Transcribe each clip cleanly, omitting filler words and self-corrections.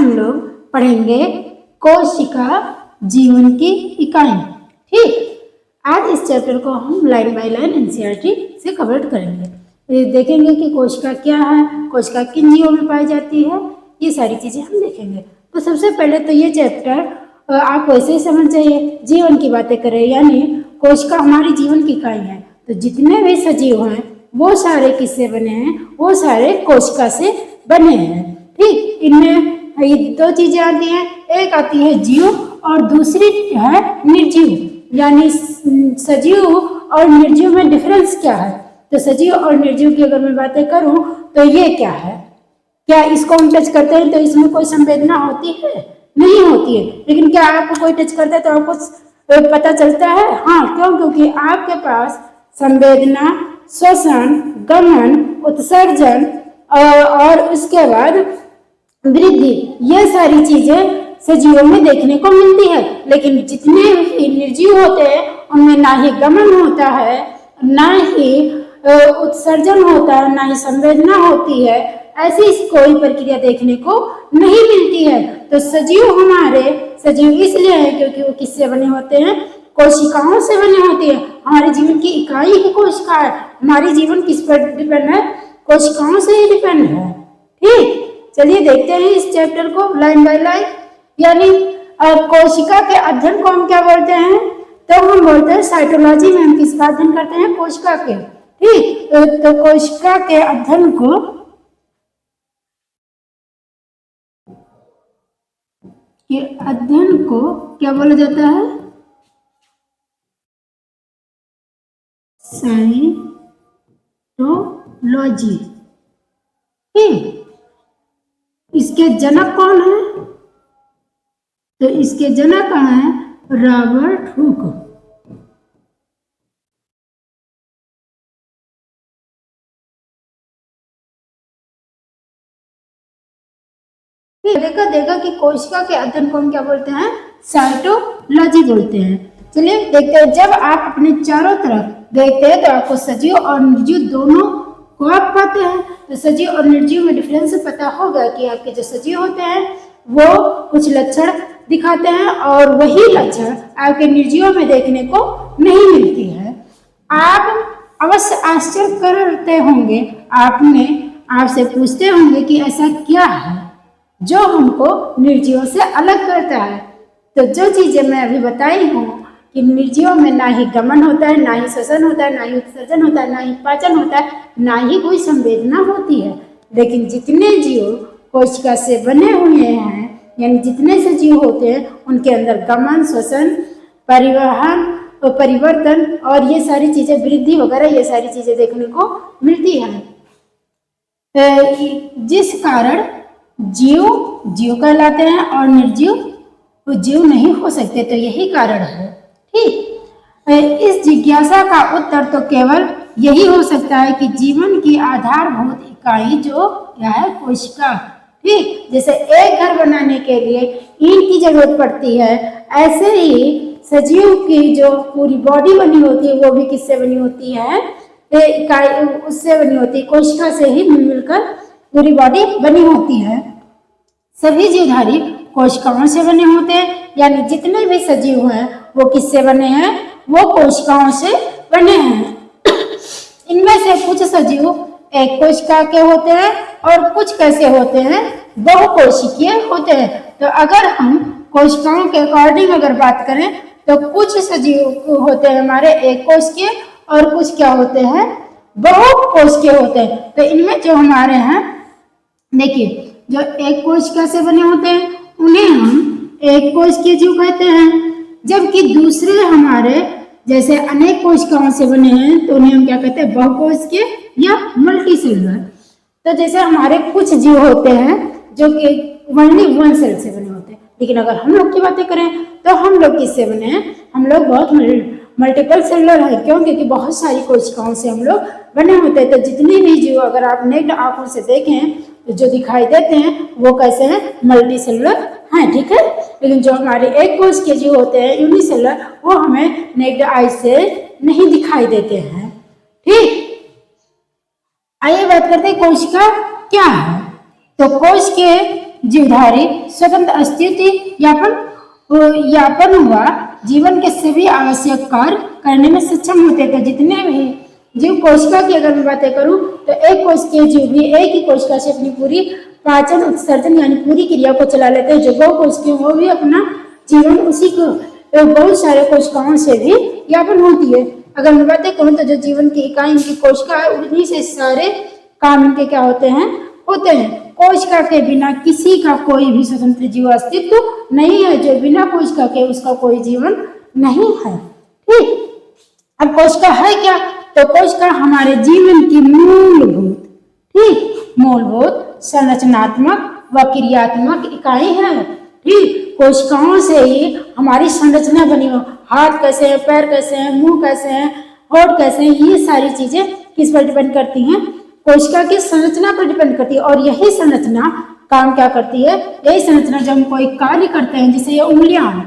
हम लोग पढ़ेंगे कोशिका जीवन की इकाई। ठीक, आज इस चैप्टर को हम लाइन बाय लाइन एनसीईआरटी से कवर करेंगे। देखेंगे कि कोशिका क्या है, कोशिका किन जीवों में पाई जाती है, ये सारी चीजें हम देखेंगे। तो सबसे पहले तो ये चैप्टर आप वैसे ही समझ जाइए, जीवन की बातें करें, यानी कोशिका हमारी जीवन की इकाई है। तो जितने भी सजीव हैं वो सारे किससे बने हैं, वो सारे कोशिका से बने हैं। ठीक, इनमें ये दो चीजें आती हैं, एक आती है जीव और दूसरी है निर्जीव। यानी सजीव और निर्जीव में डिफरेंस क्या है? तो सजीव और निर्जीव की अगर मैं बातें करूं तो ये क्या है, क्या इसको हम टच करते हैं तो इसमें कोई संवेदना होती है? नहीं होती है। लेकिन क्या आपको कोई टच करता है तो आपको पता चलता है? हाँ, क्यों? क्योंकि आपके पास संवेदना, श्वसन, गमन, उत्सर्जन और उसके बाद वृद्धि, ये सारी चीजें सजीवों में देखने को मिलती है। लेकिन जितने भी निर्जीव होते हैं उनमें ना ही गमन होता है, ना ही उत्सर्जन होता है, ना ही संवेदना होती है। ऐसी कोई प्रक्रिया देखने को नहीं मिलती है। तो सजीव इसलिए है क्योंकि वो किससे बने होते हैं? कोशिकाओं से बने होते हैं। हमारे जीवन की इकाई ही कोशिका है। हमारी जीवन किस पर डिपेंड है? कोशिकाओं से ही डिपेंड है। ठीक, चलिए देखते हैं इस चैप्टर को लाइन बाय लाइन। यानी कोशिका के अध्ययन को हम क्या बोलते हैं? तो हम बोलते हैं साइटोलॉजी में हम किसका अध्ययन करते हैं? कोशिका के। ठीक, तो कोशिका के अध्ययन को क्या बोला जाता है? साइटोलॉजी। ठीक, इसके जनक कौन है? तो इसके जनक हैं रॉबर्ट हुक। देखा कि कोशिका के अध्ययन को हम क्या बोलते हैं? साइटोलॉजी बोलते हैं। चलिए देखते हैं। जब आप अपने चारों तरफ देखते हैं तो आपको सजीव और निर्जीव दोनों को आप पाते हैं। तो सजीव और निर्जीव में डिफरेंस पता होगा कि आपके जो सजीव होते हैं वो कुछ लक्षण दिखाते हैं और वही लक्षण आपके निर्जीवों में देखने को नहीं मिलती है। आप अवश्य आश्चर्य करते होंगे, आपसे पूछते होंगे कि ऐसा क्या है जो हमको निर्जीवों से अलग करता है। तो जो चीजें मैं अभी बताई हूँ कि निर्जीवों में ना ही गमन होता है, ना ही श्वसन होता है, ना ही उत्सर्जन होता है, ना ही पाचन होता है, ना ही कोई संवेदना होती है। लेकिन जितने जीव कोशिका से बने हुए हैं, यानी जितने सजीव होते हैं, उनके अंदर गमन, श्वसन, परिवहन, परिवर्तन और ये सारी चीजें, वृद्धि वगैरह, ये सारी चीजें देखने को मिलती है। जिस कारण जीव कहलाते हैं और निर्जीव जीव नहीं हो सकते। तो यही कारण है। ठीक, इस जिज्ञासा का उत्तर तो केवल यही हो सकता है कि जीवन की आधारभूत इकाई जो क्या है? कोशिका। ठीक, जैसे एक घर बनाने के लिए ईंट की जरूरत पड़ती है, ऐसे ही सजीव की जो पूरी बॉडी बनी होती है वो भी किससे बनी होती है? इकाई उससे बनी होती है, कोशिका से ही मिलकर पूरी बॉडी बनी होती है। सभी जीवधारी कोशिकाओं से बने होते हैं। यानी जितने भी सजीव हैं वो किससे बने हैं? वो कोशिकाओं से बने हैं। इनमें से कुछ सजीव एक कोशिका के होते हैं और कुछ कैसे होते हैं? बहुकोशिकीय होते हैं। तो अगर हम कोशिकाओं के अकॉर्डिंग अगर बात करें तो कुछ सजीव होते हैं हमारे एक कोशिकीय और कुछ क्या होते हैं? बहुकोशिकीय होते हैं। तो इनमें जो हमारे हैं, देखिए, जो एक कोशिका से बने होते हैं उन्हें हम एक कोशिकीय जीव कहते हैं, जबकि दूसरे हमारे जैसे अनेक कोशिकाओं से बने हैं तो उन्हें हम क्या कहते हैं? बहुकोशिकीय या मल्टीसेलुलर। तो जैसे हमारे कुछ जीव होते हैं जो कि ओनली वन सेल से बने होते हैं, लेकिन अगर हम लोग की बातें करें तो हम लोग किससे बने हैं? हम लोग बहुत मल्टीपल सेलुलर है। क्यों? क्योंकि बहुत सारी कोशिकाओं से हम लोग बने होते हैं। तो जितने भी जीव अगर आप नेक्ड आंखों से देखें तो जो दिखाई देते हैं वो कैसे हैं? मल्टी सेलुलर हैं। ठीक है, लेकिन जो हमारे एक कोश के जीव होते हैं यूनिसेलुलर, वो हमें नेक्ड आई से नहीं दिखाई देते हैं। ठीक, आइए बात करते हैं कोशिका क्या है। तो कोश के जीवधारी स्वतंत्र अस्तित्व यापन हुआ, जीवन के सभी आवश्यक कार्य करने में सक्षम होते थे। जितने भी जीव कोशिका की अगर मैं बातें करूं तो एक कोशिकीय जीव भी एक ही कोशिका से अपनी पूरी पाचन उत्सर्जन यानी पूरी क्रिया को चला लेते हैं। जो बहु कोशिकीय वो भी अपना जीवन उसी को बहुत सारे कोशिकाओं से भी यापन होती है। अगर मैं बातें करूं तो जो जीवन की इकाई इनकी कोशिका है, उन्हीं से सारे काम इनके क्या होते हैं। कोशिका के बिना किसी का कोई भी स्वतंत्र जीव अस्तित्व नहीं है। जो बिना कोशिका के उसका कोई जीवन नहीं है। ठीक, अब कोशिका है क्या? तो कोशिका हमारे जीवन की मूलभूत संरचनात्मक व क्रियात्मक इकाई है। ठीक, कोशिकाओं से ही हमारी संरचना बनी हो। हाथ कैसे है, पैर कैसे है, मुंह कैसे है, होठ कैसे है, ये सारी चीजें किस पर डिपेंड करती हैं? कोशिका की संरचना पर डिपेंड करती है। और यही संरचना काम क्या करती है? यही संरचना जब हम कोई कार्य करते हैं, जैसे ये उंगलियां,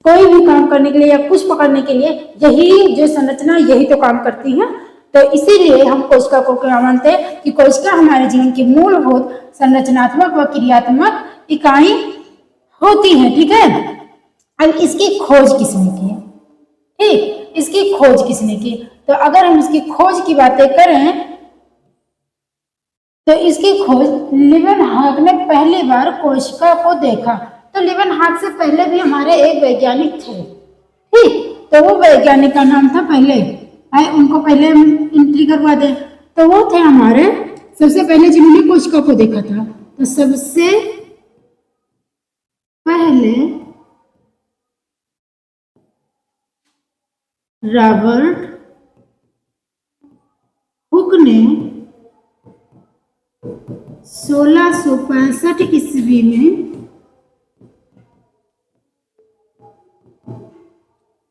कोई भी काम करने के लिए या कुछ पकड़ने के लिए यही जो संरचना यही तो काम करती है। तो इसीलिए हम कोशिका को क्या मानते हैं कि कोशिका हमारे जीवन की मूलभूत संरचनात्मक व क्रियात्मक इकाई होती है। ठीक है, अब इसकी खोज किसने की? ठीक, इसकी खोज किसने की? तो अगर हम इसकी खोज की बातें करें तो इसकी खोज लीवेनहॉक ने पहली बार कोशिका को देखा। तो लीवेनहॉक से पहले भी हमारे एक वैज्ञानिक थे। ठीक, तो वो वैज्ञानिक का नाम था, पहले उनको पहले एंट्री करवा दे, तो वो थे हमारे सबसे पहले जिन्होंने कोशिका को देखा था। तो सबसे पहले रॉबर्ट हुक ने 1665 ईस्वी में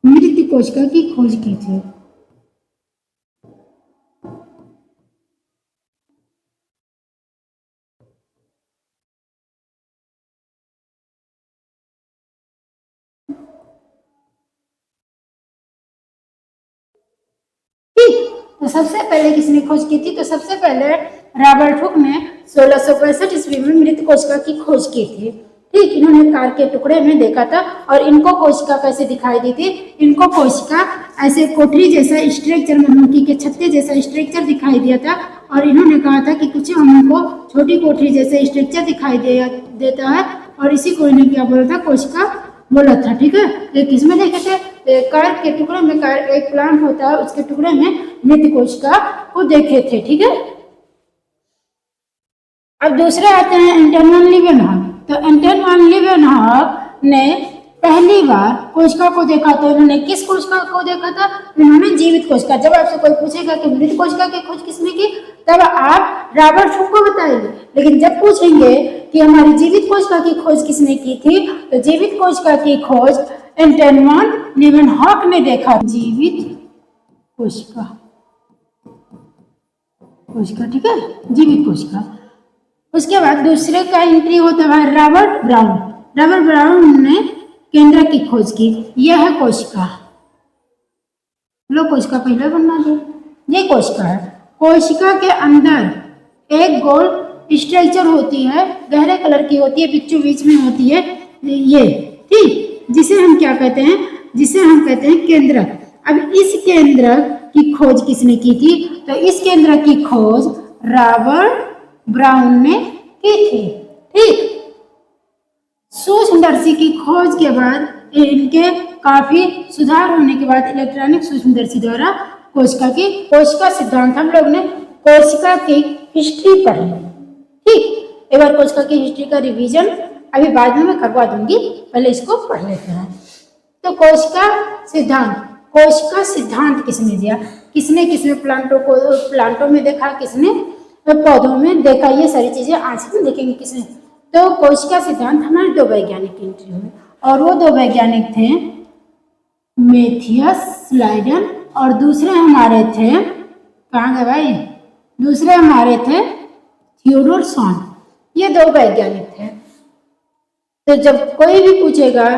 मृत कोशिका की खोज की थी। तो सबसे पहले किसने खोज की थी? तो सबसे पहले रॉबर्ट हुक ने 1665 ईस्वी में मृत कोशिका की खोज की थी। ठीक, इन्होंने कार के टुकड़े में देखा था। और इनको कोशिका कैसे दिखाई दी थी? इनको कोशिका ऐसे कोठरी जैसा स्ट्रक्चर, मधुमक्खी के छत्ते जैसा स्ट्रक्चर दिखाई दिया था। और इन्होंने कहा था कि कुछ हमको छोटी कोठरी जैसे स्ट्रक्चर दिखाई देता है, और इसी को इन्हें क्या बोला था? कोशिका बोला था। ठीक है, ये किसमें देखे थे? कार के टुकड़े में, कार एक प्लांट होता है उसके टुकड़े में मृत कोशिका को देखे थे। ठीक है, अब दूसरे आते हैं एंटन वान लीवेनहॉक। तो एंटन वान लीवेनहॉक ने पहली बार कोशिका को देखा। तो इन्होंने किस कोशिका को देखा था? इन्होंने जीवित कोशिका। जब आपसे कोई पूछेगा कि मृत कोशिका की खोज किसने की, तब आप रॉबर्ट हुक को बताएंगे। लेकिन जब पूछेंगे कि हमारी जीवित कोशिका की खोज किसने की थी, तो जीवित कोशिका की खोज एंटन वान लीवेनहॉक ने देखा। जीवित कोशिका, ठीक है, जीवित कोशिका। उसके बाद दूसरे का एंट्री होता है रॉबर्ट ब्राउन। रॉबर्ट ब्राउन ने केंद्र की खोज की। यह है कोशिका, लो कोशिका पहले बनना दो। ये कोशिका है। कोशिका के अंदर एक गोल स्ट्रक्चर होती है, गहरे कलर की होती है, बीचों बीच में होती है ये। ठीक, जिसे हम क्या कहते हैं? जिसे हम कहते हैं केंद्रक। अब इस केंद्रक की खोज किसने की थी? तो इस केंद्र की खोज रॉबर्ट ब्राउन ने की थी। ठीक, सूक्ष्मदर्शी की खोज के बाद इनके काफी सुधार होने के बाद इलेक्ट्रॉनिक सूक्ष्मदर्शी द्वारा कोशिका सिद्धांत, हम लोग ने कोशिका की हिस्ट्री पढ़ी। ठीक, एक बार कोशिका की हिस्ट्री का रिवीजन अभी बाद में मैं करवा दूंगी, पहले इसको पढ़ लेते हैं। तो कोशिका सिद्धांत किसने दिया? किसने प्लांटों में देखा, किसने पौधों में देखा, ये सारी चीजें आज हम देखेंगे किसने। तो कोशिका सिद्धांत हमारे दो वैज्ञानिक की एंट्री हुई, और वो दो वैज्ञानिक थे मैथियस स्लाइडन, और दूसरे हमारे थे, कहाँ गए भाई? दूसरे हमारे थे थियोडोर सॉन। ये दो वैज्ञानिक थे। तो जब कोई भी पूछेगा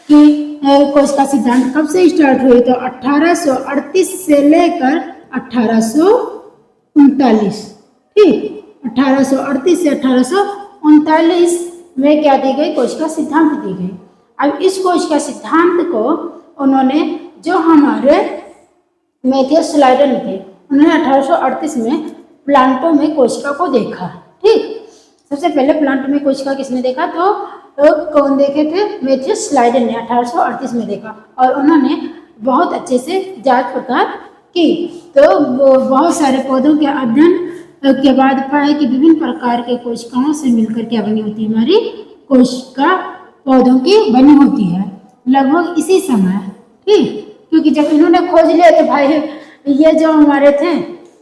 कि कोशिका सिद्धांत कब से स्टार्ट हुई, तो 1838 से लेकर 1839। ठीक, 1838 से 1839 में क्या दी गई, कोशिका सिद्धांत दी गई। अब इस कोशिका सिद्धांत को उन्होंने जो हमारे मैथियस स्लाइडन थे, उन्होंने 1838 में प्लांटों में कोशिका को देखा। ठीक, सबसे पहले प्लांट में कोशिका किसने देखा, तो कौन देखे थे, मैथियस स्लाइडन ने 1838 में देखा, और उन्होंने बहुत अच्छे से जांच पड़ताल की। तो बहुत सारे पौधों के अध्ययन के बाद पाया कि विभिन्न प्रकार के कोशिकाओं से मिलकर क्या बनी होती है, हमारी कोशिका पौधों की बनी होती है लगभग इसी समय। ठीक, क्योंकि जब इन्होंने खोज लिया तो भाई ये जो हमारे थे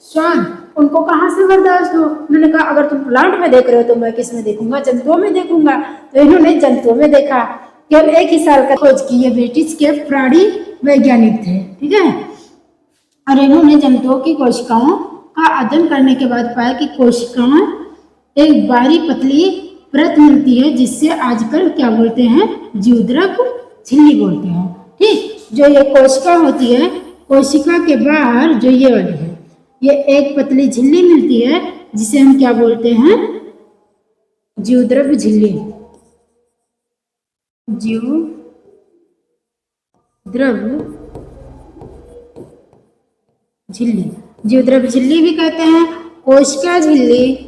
श्वान, उनको कहाँ से बर्दाश्त हो। उन्होंने कहा अगर तुम प्लांट में देख रहे हो तो मैं किस में देखूंगा, जंतुओं में देखूंगा। तो इन्होंने जंतुओं में देखा। केवल 1 ही साल का खोज की। ये ब्रिटिश के प्राणी वैज्ञानिक थे। ठीक है, और इन्होंने जंतुओं की कोशिकाओं का अध्ययन करने के बाद पाया कि कोशिकाओं एक बारी पतली परत मिलती है जिससे आजकल क्या बोलते हैं, जीवद्रव झिल्ली बोलते हैं। ठीक, जो ये कोशिका होती है, कोशिका के बाहर जो ये वाली है, ये एक पतली झिल्ली मिलती है जिसे हम क्या बोलते हैं, जीवद्रव झिल्ली। जीवद्रव झिल्ली, जीवद्रव झिल्ली भी कहते हैं, कोशिका झिल्ली,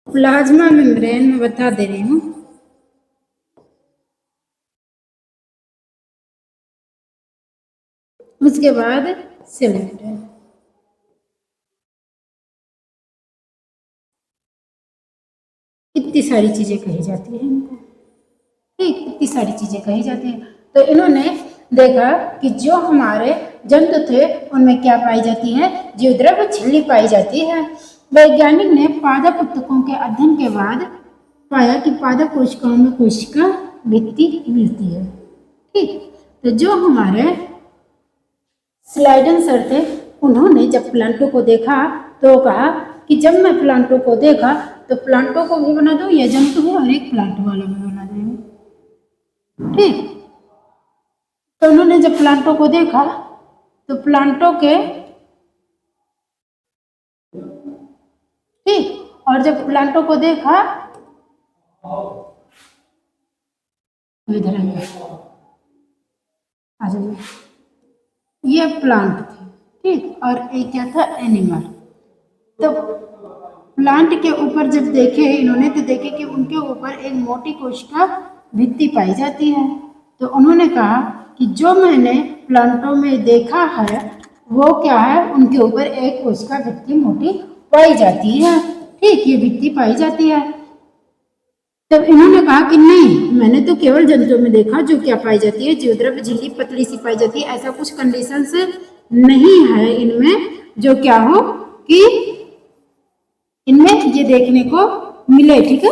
प्लाज्मा मेम्ब्रेन में बता दे रही हूँ। उसके बाद सेल मेम्ब्रेन। इतनी सारी चीजें कही जाती है इनको। ठीक, इतनी सारी चीजें कही जाती है। तो इन्होंने देखा कि जो हमारे जंतु थे उनमें क्या पाई जाती है, जीवद्रव झिल्ली पाई जाती है। वैज्ञानिक ने पादप ऊतकों के अध्ययन के बाद पाया कि पादप कोशिकाओं में कोशिका भित्ति मिलती है। ठीक, तो जो हमारे स्लाइडन सर थे, उन्होंने जब प्लांटों को देखा तो कहा कि जब मैं प्लांटों को देखा तो प्लांटों को भी बना दूं, या जंतु है और एक प्लांट वाला भी बना दूं। ठीक, तो उन्होंने जब प्लांटों को देखा तो प्लांटों के, ठीक, और जब प्लांटों को देखा, इधर आ जाइए, ये प्लांट थे। ठीक, और एक क्या था, एनिमल। तो प्लांट के ऊपर जब देखे इन्होंने तो देखे कि उनके ऊपर एक मोटी कोशिका भित्ति पाई जाती है। तो उन्होंने कहा कि जो मैंने प्लांटों में देखा है वो क्या है, उनके ऊपर एक कोशिका भित्ति मोटी पाई जाती है। ठीक, ये भित्ति पाई जाती है। तब इन्होंने कहा कि नहीं, मैंने तो केवल जंतुओं में देखा जो क्या पाई जाती है, जीवद्रव झिल्ली पतली सी पाई जाती है। ऐसा कुछ कंडीशंस नहीं है इनमें जो क्या हो कि इनमें ये देखने को मिले। ठीक है,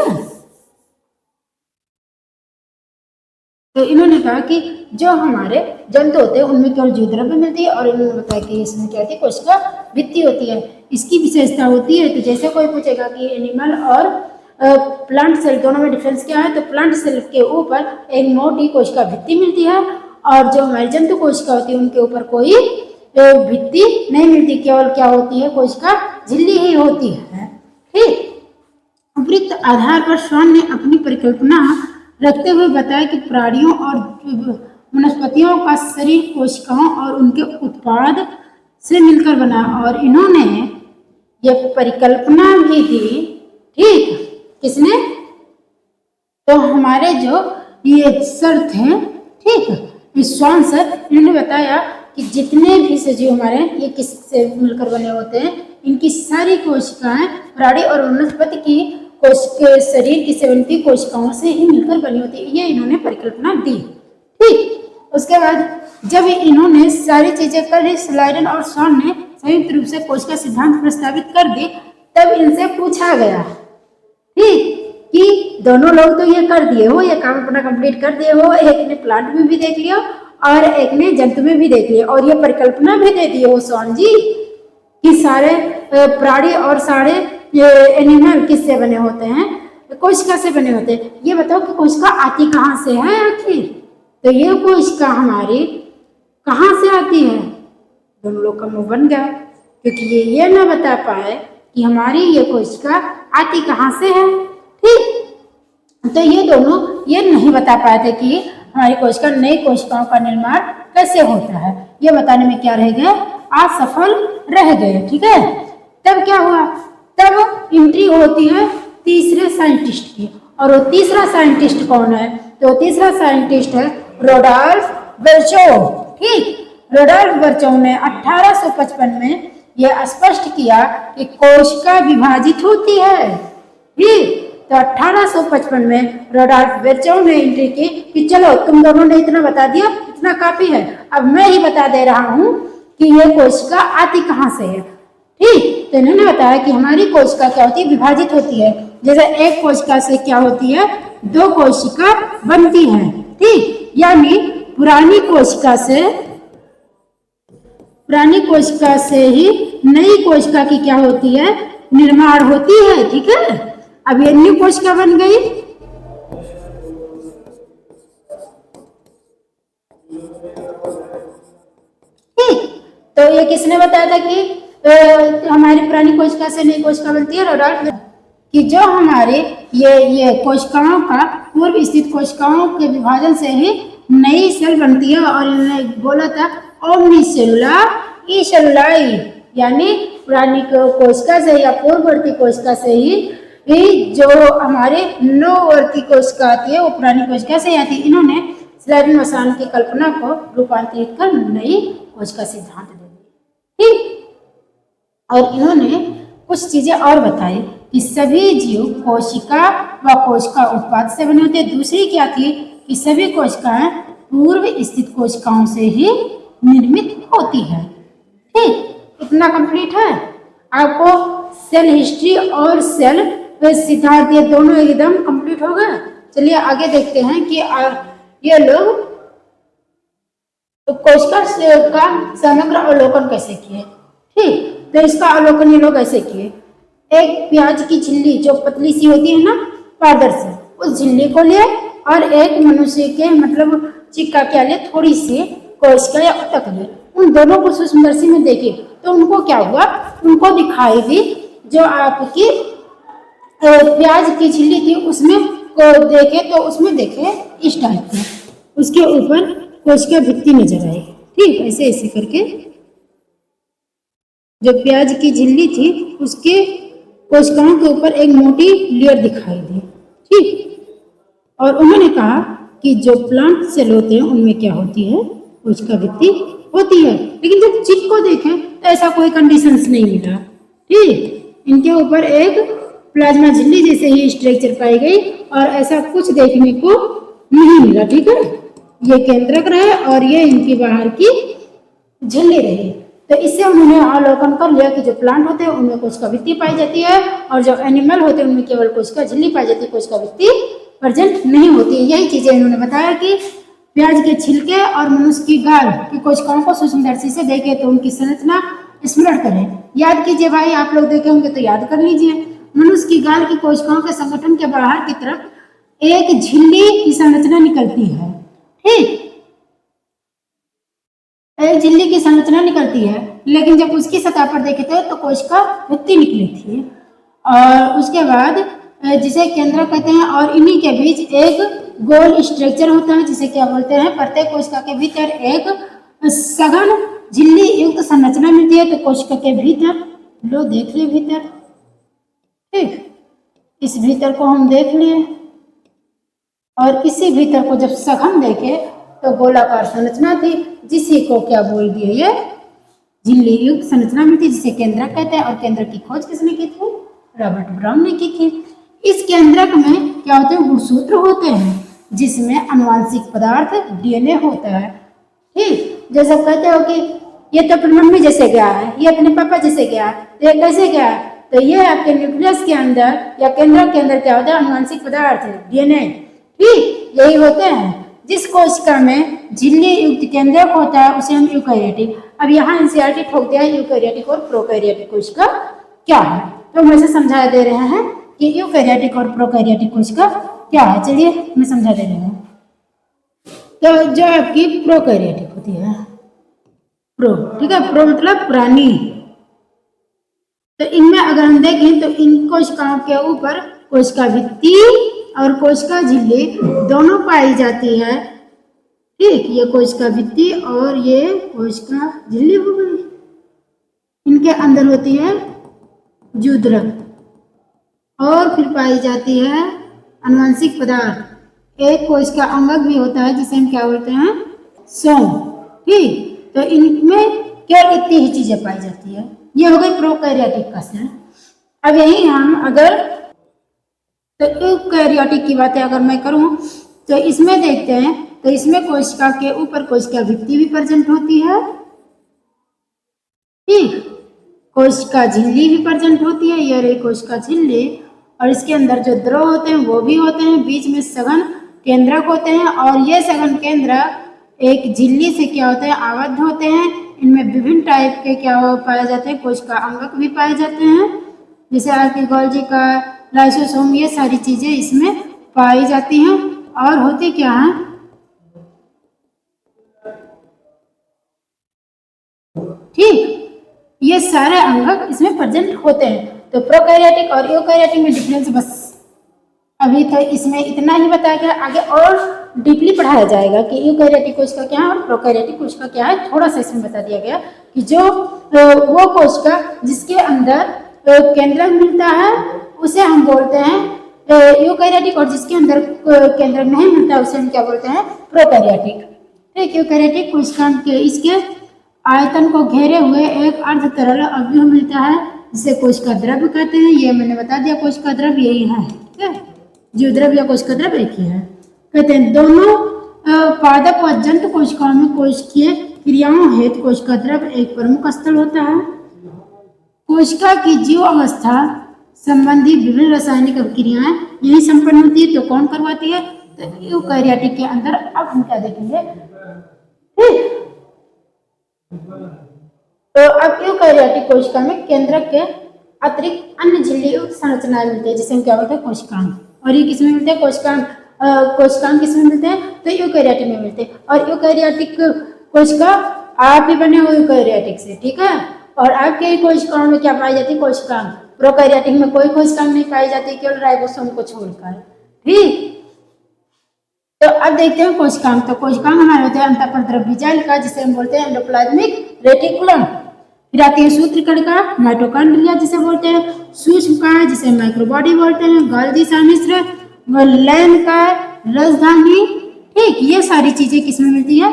तो इन्होंने कहा कि जो हमारे जंतु होते हैं उनमें केवल जीवद्रव्य मिलती है, और इन्होंने बताया कि इसमें क्या होती है, कोशिका भित्ति होती है। इसकी विशेषता होती है, तो जैसे कोई पूछेगा कि एनिमल और प्लांट सेल दोनों में डिफरेंस क्या है, तो प्लांट सेल के ऊपर एक मोटी कोशिका भित्ति मिलती है, और जो हमारी जंतु कोशिका होती है उनके ऊपर कोई भित्ति नहीं मिलती, केवल क्या होती है, कोशिका झिल्ली ही होती है। ठीक, उपयुक्त आधार पर श्वान ने अपनी परिकल्पना रखते हुए बताया कि प्राणियों और वनस्पतियों का शरीर कोशिकाओं और उनके उत्पाद से मिलकर बना, और इन्होंने यह परिकल्पना भी दी। ठीक, किसने, तो हमारे जो ये सर थे, ठीक, श्वान सर, इन्होंने बताया कि जितने भी सजीव हमारे ये किससे मिलकर बने होते हैं, इनकी सारी कोशिकाएं प्राणी और वनस्पति की शरीर की 70 कोशिकाओं से ही मिलकर बनी होती है। ये इन्होंने परिकल्पना दी। ठीक, उसके बाद जब इन्होंने सारी चीजें कर, स्लाइडन और श्वान ने संयुक्त रूप से कोशिका सिद्धांत प्रस्तावित कर दी, तब इनसे पूछा गया, ठीक, कि दोनों लोग तो ये कर दिए हो, ये काम अपना कंप्लीट कर दिए हो, एक ने प्लांट में भी देख लिया और एक ने जंतु में भी देख लिया, और ये परिकल्पना भी दे दी हो श्वान जी कि सारे प्राणी और सारे एनिमल किससे बने होते हैं, कोशिका से बने होते हैं। ये बताओ कि कोशिका आती कहाँ से है आखिर, तो ये कोशिका हमारी कहाँ से आती है, दोनों लोग का मुंह बन गया, क्योंकि ये ना बता पाए कि हमारी ये कोशिका आती कहाँ से है। ठीक, तो ये दोनों ये नहीं बता पाए थे कि हमारी कोशिका नई कोशिकाओं का निर्माण कैसे होता है। ये बताने में क्या रह गए, असफल रह गए। ठीक है, तब क्या हुआ, तब एंट्री होती है तीसरे साइंटिस्ट की, और वो तीसरा साइंटिस्ट कौन है, तो तीसरा साइंटिस्ट है रोडोल्फ वर्चोव। ठीक, रोडोल्फ वर्चोव ने 1855 में यह स्पष्ट किया कि कोशिका विभाजित होती है। ठीक, तो 1855 में रोडोल्फ वर्चोव ने एंट्री की कि चलो तुम दोनों ने इतना बता दिया, इतना काफी है, अब मैं ही बता दे रहा हूं कि ये कोशिका आती कहां से है। ठीक, तो इन्होंने बताया कि हमारी कोशिका क्या होती है, विभाजित होती है। जैसे एक कोशिका से क्या होती है, दो कोशिका बनती है। ठीक, यानी पुरानी कोशिका से ही नई कोशिका की क्या होती है, निर्माण होती है। ठीक है, अब ये न्यू कोशिका बन गई। ठीक, तो ये किसने बताया था कि हमारी पुरानी कोशिका से नई कोशिका बनती है, रोडोल्फ, कि जो हमारे ये कोशिकाओं का पूर्व स्थित कोशिकाओं के विभाजन से ही नई सेल बनती है। और इन्होंने बोला था ओमनी सेलुलर ई सेलुलाई, यानी पुरानी कोशिका से या पूर्ववर्ती कोशिका से ही जो हमारे नववर्ती कोशिका आती है वो पुरानी कोशिका से आती है। इन्होंने स्लाइडिंग मसान की कल्पना को रूपांतरित कर नई कोशिका सिद्धांत दे दिया। ठीक, और इन्होंने कुछ चीजें और बताई कि सभी जीव कोशिका व कोशिका उत्पाद से बने होते हैं। दूसरी क्या थी कि सभी कोशिकाएं पूर्व स्थित कोशिकाओं से ही निर्मित होती है। ठीक, इतना कंप्लीट है। आपको सेल हिस्ट्री और सेल सिद्धांत ये दोनों एकदम कंप्लीट हो गए। चलिए आगे देखते हैं कि ये लोग कोशिका का समग्र अवलोकन कैसे किए। ठीक, तो इसका अवलोकन ये लोग ऐसे किए, एक प्याज की झिल्ली जो पतली सी होती है ना, पारदर्शी, उस झिल्ली को लिए और एक मनुष्य के मतलब चिक्का क्या लिए, थोड़ी सी कोशिका या ऊतक लिए, उन दोनों को सूक्ष्मदर्शी में देखे तो उनको क्या हुआ, उनको दिखाई दी जो आपकी प्याज की झिल्ली थी उसमें को देखे तो उसमें देखे इस टाइप के, उसके ऊपर कोशिका भित्ति नजर आई। ठीक, ऐसे ऐसे करके जो प्याज की झिल्ली थी उसके कोशिकाओं के ऊपर एक मोटी लेयर दिखाई दी। ठीक, और उन्होंने कहा कि जो प्लांट सेल होते हैं उनमें क्या होती है, कोशिका भित्ति होती है। लेकिन जब चिप को देखें तो ऐसा कोई कंडीशंस नहीं मिला। ठीक, इनके ऊपर एक प्लाज्मा झिल्ली जैसे ही स्ट्रक्चर पाई गई और ऐसा कुछ देखने को नहीं मिला। ठीक है, ये केंद्रक रहे और ये इनकी बाहर की झिल्ली रही। तो इससे उन्होंने अवलोकन कर लिया कि जो प्लांट होते हैं उनमें कोशिका भित्ति पाई जाती है और जो एनिमल होते हैं उनमें केवल कोशिका झिल्ली पाई जाती है, कोशिका भित्ति प्रेजेंट नहीं होती है। यही चीजें इन्होंने बताया कि प्याज के छिलके और मनुष्य की गाल की कोशिकाओं को सूक्ष्मदर्शी से देखें तो उनकी संरचना स्मरण करें। याद कीजिए भाई, आप लोग देखे होंगे तो याद कर लीजिए। मनुष्य की गाल की कोशिकाओं के संगठन के बाहर की तरफ एक झिल्ली की संरचना निकलती है। ठीक, एक झिल्ली की संरचना निकलती है, लेकिन जब उसकी सतह पर देखे थे तो कोशिका भित्ति निकली थी। और उसके बाद जिसे केंद्र कहते हैं और इन्हीं के बीच एक गोल स्ट्रक्चर होता है जिसे क्या बोलते हैं, प्रत्येक कोशिका के भीतर एक सघन झिल्ली युक्त संरचना मिलती है। तो कोशिका के भीतर लो देख लिए भीतर। ठीक, इस भीतर को हम देख लिए और इसी भीतर को जब सघन देखे तो गोलाकार संरचना थी जिसी को क्या बोल दिए, ये झिल्ली युक्त संरचना में थी जिसे केंद्रक कहते हैं। और केंद्रक की खोज किसने की थी, रॉबर्ट ब्राउन ने की थी। इस केंद्रक में क्या होते हैं, गुणसूत्र होते हैं जिसमें अनुवांशिक पदार्थ डीएनए होता है। ठीक, जैसे कहते हो कि ये तो अपनी मम्मी जैसे गया है, ये अपने पापा जैसे गया है, तो ये कैसे गया है, तो ये आपके न्यूक्लियस के अंदर या केंद्रक के अंदर क्या होता है, अनुवांशिक पदार्थ डीएनए। ठीक, यही होते हैं। जिस कोशिका में झिल्ली युक्त केंद्रक होता है उसे हम यूकैरियोटिक। अब यहाँ एनसीईआरटी ठोकते हैं यूकैरियोटिक और प्रोकैरियोटिक कोशिका क्या है, तो हम ऐसे समझा दे रहे हैं कि यूकैरियोटिक और प्रोकैरियोटिक कोशिका क्या है। चलिए मैं समझा दे रही हूँ। तो जो आपकी प्रोकैरियोटिक होती है, प्रो, ठीक है। प्रो मतलब पुरानी। तो इनमें अगर हम देखें तो इन कोशिकाओं के ऊपर कोशिका भित्ति और कोशिका झिल्ली दोनों पाई जाती है, ठीक। ये कोशिका भित्ति और ये कोशिका झिल्ली हो गई। इनके अंदर होती है जूद्रक और फिर पाई जाती है आनुवंशिक पदार्थ। एक कोशिका अंगक भी होता है जिसे हम क्या बोलते हैं, सोम, ठीक। तो इनमें केवल इतनी ही चीजें पाई जाती है। ये हो गई प्रोकैरियोटिक का सेल। अब यही हम अगर तो यूकैरियोटिक की बातें अगर मैं करूं तो इसमें देखते हैं, तो इसमें कोशिका के ऊपर कोशिका भित्ति भी प्रेजेंट होती है, ठीक। कोशिका झिल्ली भी प्रेजेंट होती है, ये रही कोशिका झिल्ली। और इसके अंदर जो द्रव होते हैं वो भी होते हैं, बीच में सघन केंद्रक होते हैं और ये सघन केंद्रक एक झिल्ली से क्या होते हैं, आबद्ध होते हैं। इनमें विभिन्न टाइप के क्या पाए जाते हैं, कोशिका अंगक भी पाए जाते हैं, जैसे आपकी गोल्जी का, लाइसोसोम, ये सारी चीजें इसमें पाई जाती हैं। और होती क्या है, ठीक, ये सारे अंगक इसमें प्रेजेंट होते हैं। तो प्रोकैरियोटिक और यूकैरियोटिक में डिफरेंस बस अभी तो इसमें इतना ही बताया गया। आगे और डीपली पढ़ाया जाएगा कि यूकैरियोटिक कोशिका क्या है और प्रोकैरियोटिक कोशिका क्या है। थोड़ा सा इसमें बता दिया गया कि जो वो कोशिका जिसके अंदर केंद्रक मिलता है उसे हम बोलते हैं यूकैरियोटिक, और जिसके अंदर केंद्रक नहीं मिलता उसे हम क्या बोलते हैं, प्रोकैरियोटिक, ठीक। यूकैरियोटिक कोशिका के इसके आयतन को घेरे हुए एक अर्ध तरल अवयव मिलता है जिसे कोशिका द्रव्य कहते हैं। ये मैंने बता दिया, कोशिका द्रव्य यही है, ठीक है। जीव द्रव्य या कोशिका द्रव्य एक ही है। कहते हैं दोनों पादप व जंतु कोशिकाओं में कोशिकीय क्रियाओं हेतु कोशिका द्रव्य एक प्रमुख स्थल होता है। कोशिका की जीव अवस्था संबंधी विभिन्न रासायनिक अभिक्रियाएं यही संपन्न होती है। तो कौन करवाती है, तो यूकैरियोटिक के अंदर। अब हम क्या देखेंगे, ठीक। तो अब यूकैरियोटिक कोशिका में केंद्रक के अतिरिक्त अन्य झिल्ली युक्त संरचनाएं मिलती है जिसे हम क्या बोलते हैं, कोशिकांग। और ये किसमें मिलते हैं, कोशिकांग। कोशिकांग किसमें मिलते हैं, तो यूकैरियोटिक में मिलते हैं। और यूकैरियोटिक कोशिका आप भी बने हुए यूकैरियोटिक से, ठीक है। और आपके कोशिकाओं में क्या पाई जाती है, कोशिकांग। प्रोकैरियोटिक में कोई कोशिकांग नहीं पाई जाती, केवल राइबोसोम को छोड़कर, ठीक। तो अब देखते हैं कोशिकांग। तो कोशिकांग हमारे होते हैं अंतःपरद्रव्य जालिका जिसे हम बोलते हैं एंडोप्लाज्मिक रेटिकुलम। फिर आती है सूत्रकणिका, माइटोकॉन्ड्रिया जिसे बोलते हैं, सूक्ष्मकाय जिसे माइक्रोबॉडी बोलते हैं, गोल्जी सम्मिश्र, लैंगिकाय, राजधानी, ठीक। ये सारी चीजें किसमें मिलती है,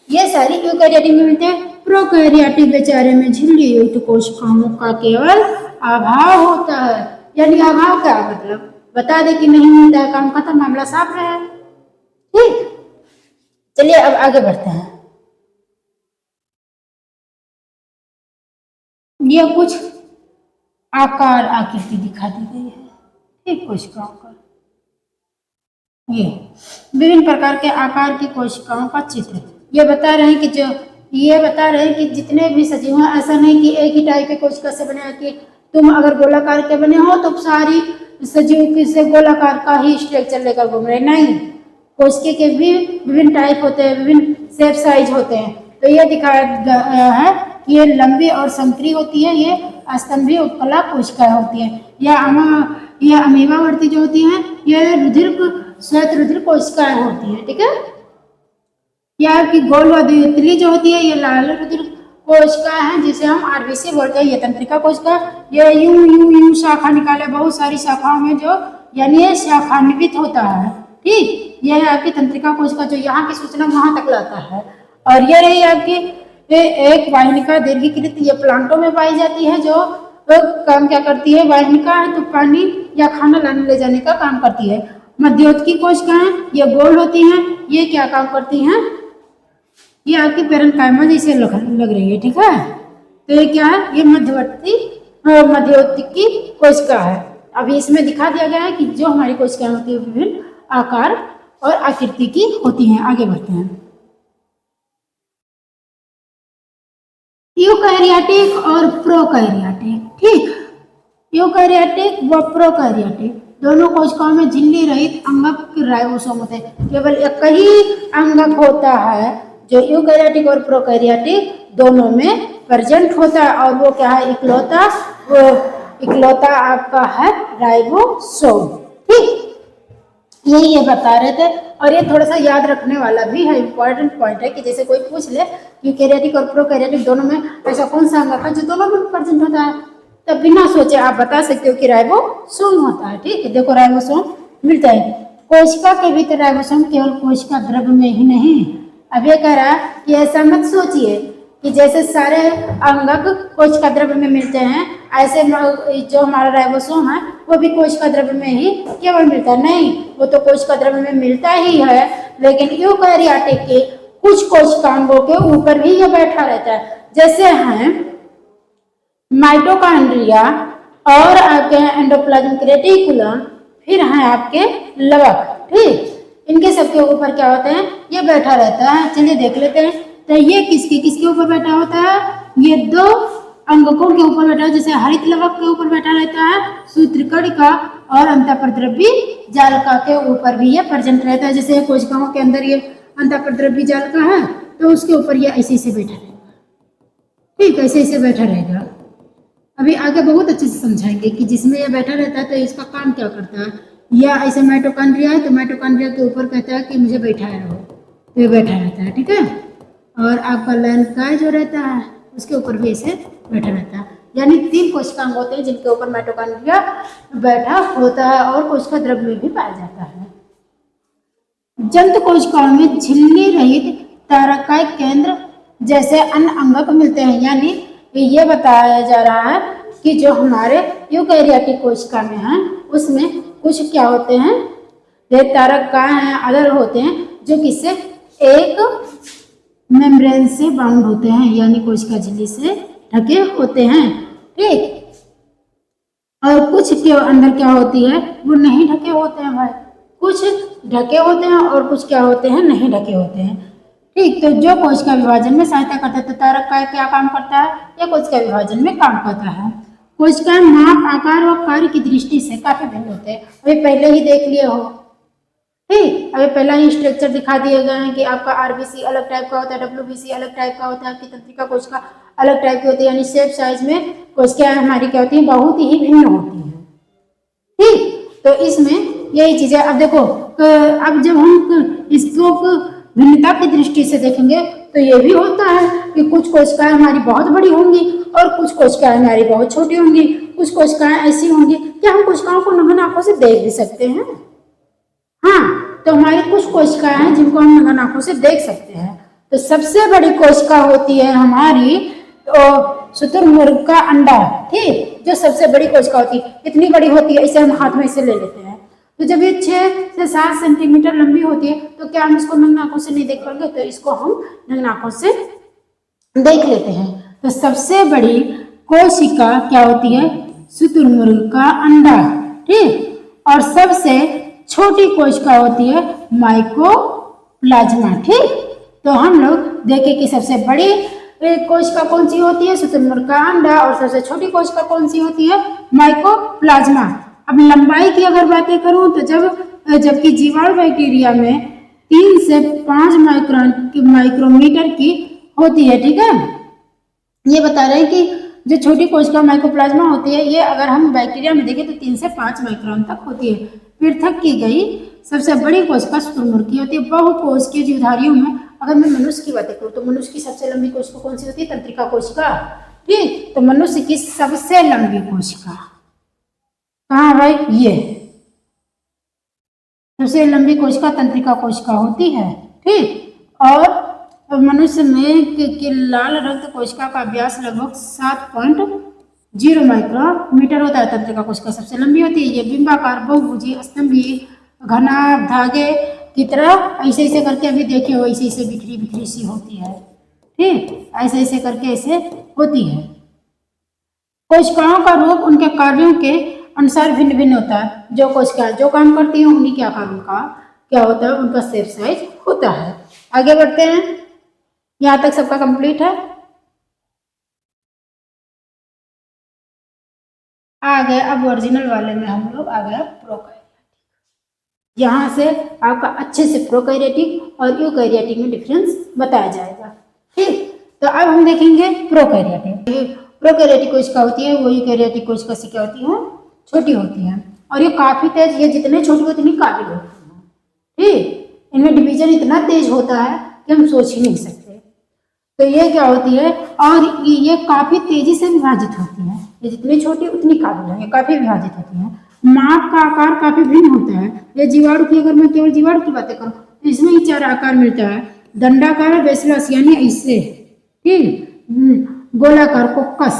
ये सारी यूकैरियोटिक में मिलते हैं। प्रोकैरियोटिक बेचारे में झिल्ली युक्त कोशिकाओं का केवल अभाव होता है। यानी अभाव क्या मतलब, बता दे कि नहीं मिलता है, काम खत्म, मामला साफ है, ठीक। चलिए अब आगे बढ़ते हैं। ये कुछ आकार आकृति दिखा दी गई है, ठीक। कोशिकाओं का ये विभिन्न प्रकार के आकार की कोशिकाओं का चित्र ये बता रहे हैं कि जो ये बता रहे हैं कि जितने भी सजीव हैं, ऐसा नहीं कि एक ही टाइप के कोशिका से बने हैं कि तुम अगर गोलाकार के बने हो तो सारी सजीव से गोलाकार का ही स्ट्रक्चर लेकर घूम रहे, नहीं। कोशिका के भी विभिन्न टाइप होते हैं, विभिन्न शेप साइज होते हैं। तो ये दिखाया गया है कि ये लंबी और संकरी होती है, ये स्तंभीय उपकला कोशिकाएं होती हैं। यह अमीबावर्ती जो होती हैं, ये रुधिर श्वेत रुधिर कोशिकाएं होती हैं, ठीक है। यह आपकी गोल व द्वितली जो होती है, ये लाल रुधिर कोशिका है जिसे हम आरबीसी बोलते हैं। ये तंत्रिका कोशिका, ये यूं शाखा निकाले, बहुत सारी शाखाओं में जो यानी ये शाखान्वित होता है, ठीक। यह है आपकी तंत्रिका कोशिका जो यहाँ की सूचना वहां तक लाता है। और ये रही आपकी एक वाहिनिका दीर्घीकृत, ये प्लांटों में पाई जाती है, जो काम क्या करती है, वाहिनिका है तो पानी या खाना लाने ले जाने का काम करती है। मध्योतकी कोशिकाएं ये गोल होती हैं, ये क्या काम करती हैं, ये आपकी पेरेन्काइमा जैसे लग रही है, ठीक है। तो ये क्या है, ये मध्योतकी कोशिका है। अभी इसमें दिखा दिया गया है कि जो हमारी कोशिकाएं होती है विभिन्न आकार और आकृति की होती हैं। आगे बढ़ते हैं। यूकैरियोटिक और प्रोकैरियोटिक, ठीक। यूकैरियोटिक व प्रोकैरियोटिक दोनों कोशिकाओं में झिल्ली रहित अंगक राइबोसोम होते हैं। केवल एक ही अंगक होता है जो यूकैरियोटिक और प्रोकैरियोटिक दोनों में प्रेजेंट होता है, और वो क्या है, इकलौता, वो इकलौता आपका है राइबोसोम। ठीक, यही ये बता रहे थे। और ये थोड़ा सा याद रखने वाला भी है, इंपॉर्टेंट पॉइंट है कि जैसे कोई पूछ ले कि यूकैरियोटिक और प्रोकैरियोटिक दोनों में ऐसा कौन सा अंग है जो दोनों में प्रेजेंट होता है, तब बिना सोचे आप बता सकते हो कि राइबोसोम होता है। ठीक है, देखो राइबोसोम मिलता है। कोशिका के भीतर राइबोसोम केवल कोशिका द्रव्य में ही नहीं। अब ये कह रहा है कि ऐसा मत सोचिए कि जैसे सारे अंगक कोशिका द्रव्य में मिलते हैं, ऐसे जो हमारा राइबोसोम है वो भी कोशिका द्रव्य में ही केवल मिलता है। नहीं, वो तो कोशिका द्रव्य में मिलता ही है, लेकिन यूकैरियोटिक के कुछ कोशिकांगों के ऊपर भी ये बैठा रहता है। जैसे हैं माइटोकॉन्ड्रिया और आपके एंडोप्लाज्मिक रेटिकुलम, फिर हैं आपके लवक। ठीक, इनके सबके ऊपर क्या होते हैं, ये बैठा रहता है। चलिए देख लेते हैं। तो ये किसके किसके ऊपर बैठा होता है, ये दो अंगकों के ऊपर बैठा है। जैसे हरित लवक के ऊपर बैठा रहता है सूत्रकणिका, और अंतःप्रद्रव्य जालिका के ऊपर भी ये प्रेजेंट रहता है। जैसे कोशिकाओं के अंदर ये अंतःप्रद्रव्य जालिका है, तो उसके ऊपर ये ऐसे ऐसे बैठा रहेगा। ठीक, ऐसे ऐसे बैठा रहेगा। अभी आगे बहुत अच्छे से समझाएंगे कि जिसमें ये बैठा रहता है तो इसका काम क्या करता है। या ऐसे माइटोकॉन्ड्रिया है तो माइटोकॉन्ड्रिया के ऊपर कहता है कि मुझे बैठाया रहो, तो ये बैठा रहता है। ठीक है, और आपका लैंकाय जो रहता है उसके ऊपर भी ऐसे बैठा रहता है। यानी 3 कोशिकांग होते हैं जिनके ऊपर माइटोकॉन्ड्रिया बैठा होता है, और कोशिका द्रव्य में भी पाया जाता है। जंतु कोशिकाओं में झिल्ली रहित तारकाय केंद्र जैसे अन्य अंगक मिलते हैं। यानी ये बताया जा रहा है कि जो हमारे यूकैरियोटिक कोशिका में है उसमें कुछ क्या होते हैं, तारकाय हैं, अदर होते हैं जो किससे एक मेम्ब्रेन से बाउंड होते हैं, यानी कोशिका झिल्ली से ढके होते हैं। ठीक, और कुछ के अंदर क्या होती है, वो नहीं ढके होते हैं भाई। कुछ ढके होते हैं और कुछ क्या होते हैं, नहीं ढके होते हैं। ठीक, तो जो कोशिका विभाजन में सहायता करता है, तो तारकाय क्या काम करता है, यह कोशिका विभाजन में काम करता है। कोशिका माप, आकार और कार्य की दृष्टि से काफी भिन्न होते हैं। अभी पहले ही देख लिए हो। ठीक, अभी पहला ही स्ट्रक्चर दिखा दिए गए हैं कि आपका आरबीसी अलग टाइप का होता है, डब्ल्यूबीसी अलग टाइप का होता है, आपकी तंत्रिका कोशिका अलग टाइप की होती है। यानी शेप साइज में कोशिका हमारी क्या होती है, बहुत ही भिन्न होती है। ठीक, तो इसमें यही चीजें। अब देखो, अब जब हम इसको भिन्नता की दृष्टि से देखेंगे तो ये भी होता है कि कुछ कोशिकाएं हमारी बहुत बड़ी होंगी और कुछ कोशिकाएं हमारी बहुत छोटी होंगी। कुछ कोशिकाएं ऐसी होंगी कि हम कोशिकाओं को नग्न आंखों से देख भी सकते हैं। हाँ, तो हमारी कुछ कोशिकाएं हैं जिनको हम नग्न आंखों से देख सकते हैं। तो सबसे बड़ी कोशिका होती है हमारी शुतुरमुर्ग का अंडा। ठीक, जो सबसे बड़ी कोशिका होती है, इतनी बड़ी होती है, इसे हम हाथ में इसे ले लेते हैं। तो जब ये 6 से 7 सेंटीमीटर लंबी होती है तो क्या हम इसको नग्न आंखों से नहीं देख पाएंगे, तो इसको हम नग्न आंखों से देख लेते हैं। तो सबसे बड़ी कोशिका क्या होती है, शुतुरमुर्ग का अंडा। ठीक, और सबसे छोटी कोशिका होती है माइकोप्लाज्मा। ठीक, तो हम लोग देखें कि सबसे बड़ी कोशिका कौन सी होती है, शुतुरमुर्ग का अंडा, और सबसे छोटी कोशिका कौन सी होती है, माइकोप्लाज्मा। अब लंबाई की अगर बातें करूं तो जबकि जीवाणु बैक्टीरिया में 3 से 5 माइक्रोमीटर की होती है। ठीक है, ये बता रहे हैं कि जो छोटी कोशिका माइकोप्लाज्मा होती है, ये अगर हम बैक्टीरिया में देखें तो 3 से 5 माइक्रोन तक होती है। पृथक की गई सबसे बड़ी कोशिका शुतुरमुर्ग की होती है। बहुकोशिकीय जीवधारियों में अगर मैं मनुष्य की बातें करूँ तो मनुष्य की सबसे लंबी कोशिका कौन सी होती है, तंत्रिका कोशिका। ठीक, तो मनुष्य की सबसे लंबी कोशिका कहाँ भाई, ये सबसे लंबी कोशिका तंत्रिका कोशिका होती है। ठीक, और मनुष्य में के लाल रक्त कोशिका का व्यास लगभग 7.0 माइक्रोमीटर होता है। तंत्रिका कोशिका सबसे लंबी होती है। ये बिंबाकार, बहुभुजी, स्तंभीय, घना धागे की तरह ऐसे ऐसे करके अभी देखे हो, ऐसे ऐसे बिखरी बिखरी सी होती है। ठीक, ऐसे ऐसे करके ऐसे होती है। कोशिकाओं का रूप उनके कार्यों के अनुसार भिन्न भिन्न होता है। जो कोशिकाएं जो काम करती हैं उन्हीं के आकार उनका क्या होता है, उनका शेप साइज होता है। आगे बढ़ते हैं, यहाँ तक सबका कंप्लीट है। आ गए अब ओरिजिनल वाले में हम लोग आ गए प्रोकैरियोट। यहाँ से आपका अच्छे से प्रोकैरियोटिक और यूकैरियोटिक में डिफरेंस बताया जाएगा। ठीक, तो अब हम देखेंगे प्रोकैरियोटिक। प्रोकैरियोटिक कोशिका होती है वो यूकैरियोटिक कोशिका से क्या होती है, छोटी होती है और ये काफी तेज, ये जितने छोटी उतनी काबिल होती है। ठीक, इनमें डिवीजन इतना तेज होता है कि हम सोच ही नहीं सकते। तो ये क्या होती है, और ये काफी तेजी से विभाजित होती है, ये जितनी छोटी उतनी काबिल है, ये काफी विभाजित होती है। माप का आकार काफी भिन्न होता है। ये जीवाणु की, अगर मैं केवल जीवाणु की बातें करूं तो इसमें ही 4 आकार मिलता है, दंडाकार, बेसिलस यानी ऐसे, ठीक, गोलाकार कोकस,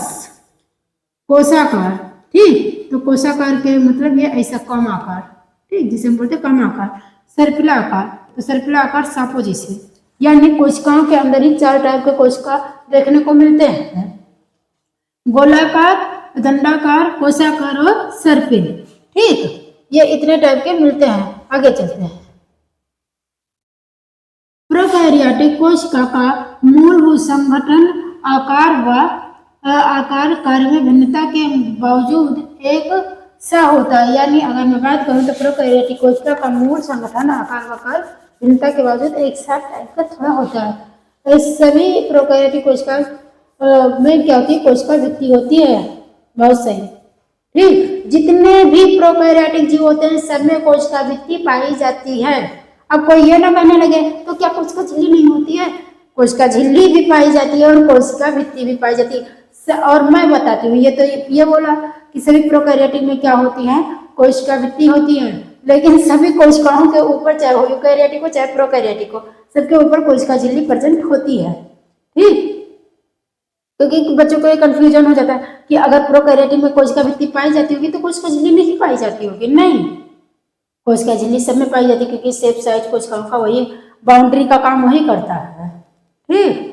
कोषाकार, ठीक, तो कोषाकार के मतलब ये ऐसा कम आकार, ठीक, जिसे हम बोलते हैं कम आकार। सर्पिला आकार, तो सर्पिला आकार सांपों जैसे, यानी कोशिकाओं के अंदर ही 4 टाइप के कोशिका देखने को मिलते हैं, गोलाकार, दंडाकार, कोषाकार और सर्पिल। ठीक, ये इतने टाइप के मिलते हैं। आगे चलते हैं। प्रोकैरियोटिक कोशिका का मूलभूत संगठन आकार व आकार कार्य में भिन्नता के बावजूद एक सा होता है। यानी अगर मैं बात करूं तो प्रोकैरियोटिक कोशिका का मूल संगठन आकार व कार्य भिन्नता के बावजूद एक सा टाइप का थोड़ा होता है। तो सभी प्रोकैरियोटिक कोशिका में क्या होती है, कोशिका भित्ति होती है, बहुत सही। ठीक, जितने भी प्रोकैरियोटिक जीव होते हैं सब में कोशिका भित्ति पाई जाती है। अब कोई ये ना कहने लगे तो क्या कोशिका झिल्ली नहीं होती है, कोशिका झिल्ली भी पाई जाती है और कोशिका भित्ति भी पाई जाती है। और मैं बताती हूँ, ये तो ये बोला कि सभी प्रोकैरियोटिक में क्या होती है, कोशिका भित्ति होती है, लेकिन सभी कोशिकाओं के ऊपर, चाहे वो यूकैरियोटिक हो चाहे प्रोकैरियोटिक हो, सबके ऊपर कोशिका झिल्ली प्रेजेंट होती है। ठीक, क्योंकि बच्चों को ये कंफ्यूजन हो जाता है कि अगर प्रोकैरियोटिक में कोशिका भित्ति पाई जाती होगी तो कोशिका झिल्ली नहीं पाई जाती होगी। नहीं, कोशिका झिल्ली सब में पाई जाती है, क्योंकि शेप साइज कोशिकाओं का वही बाउंड्री का काम वही करता है। ठीक,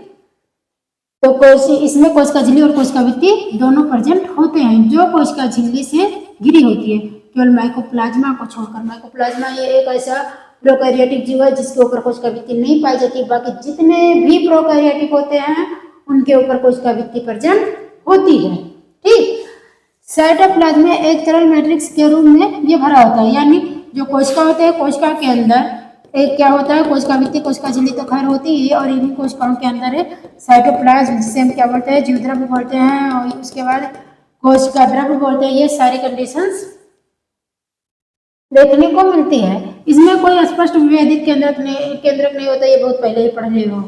तो इसमें कोशिका झिल्ली और कोशिका भित्ति दोनों प्रेजेंट होते हैं। जो कोशिका झिल्ली से घिरी होती है, केवल माइकोप्लाज्मा को छोड़कर, माइकोप्लाज्मा ये एक ऐसा प्रोकैरियोटिक जीव है जिसके ऊपर कोशिका भित्ति नहीं पाई जाती। बाकी जितने भी प्रोकैरियोटिक होते हैं उनके ऊपर कोशिका भित्ति प्रेजेंट होती है। ठीक, साइटोप्लाज्म में एक तरल मैट्रिक्स के रूप में ये भरा होता है, यानी जो कोशिका होते हैं, कोशिका के अंदर एक क्या होता है, कोशिका भित्ति, कोशिका झिल्ली तो खैर होती है, और इन्हीं कोशिकाओं के अंदर है साइटोप्लाज्म, जिसे हम क्या बोलते हैं, जीवद्रव्य बोलते हैं, और उसके बाद कोशिका द्रव्य बोलते हैं। ये सारी कंडीशंस देखने को मिलती है। इसमें कोई स्पष्ट विभेदित केंद्रक नहीं होता, ये बहुत पहले ही पढ़ रहे हो।